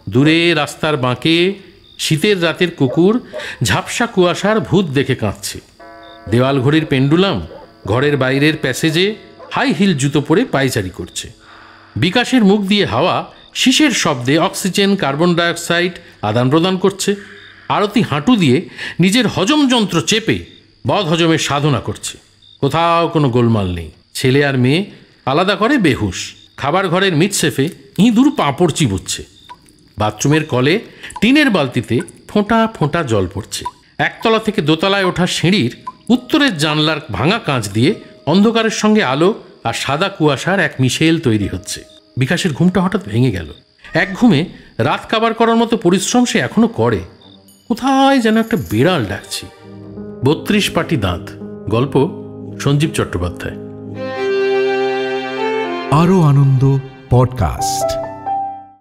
দূরে রাস্তার বাঁকে শীতের রাতের কুকুর ঝাপসা কুয়াশার ভূত দেখে কাঁদছে। দেওয়াল ঘড়ির পেন্ডুলাম ঘরের বাইরের প্যাসেজে হাই হিল জুতো পরে পায়চারি করছে। বিকাশের মুখ দিয়ে হাওয়া শীষের শব্দে অক্সিজেন কার্বন ডাইঅক্সাইড আদান প্রদান করছে। আরতি হাঁটু দিয়ে নিজের হজম যন্ত্র চেপে বদ হজমের সাধনা করছে। কোথাও কোনো গোলমাল নেই। ছেলে আর মেয়ে আলাদা করে বেহুশ। খাবার ঘরের মিটসেফে ইঁদুর পাঁপড় চিবুচ্ছে। বাথরুমের কলে টিনের বালতিতে ফোঁটা ফোঁটা জল পড়ছে। একতলা থেকে দোতলায় ওঠা সিঁড়ির উত্তরের জানলার ভাঙা কাঁচ দিয়ে অন্ধকারের সঙ্গে আলো আর সাদা কুয়াশার এক মিশেল তৈরি হচ্ছে। বিকাশের ঘুমটা হঠাৎ ভেঙে গেল। এক ঘুমে রাত কাবার করার মতো পরিশ্রম সে এখনো করে। কোথায় যেন একটা বিড়াল ডাকছে। 32 পাটি দাঁত। গল্প সঞ্জীব চট্টোপাধ্যায়। আরো আনন্দ পডকাস্ট।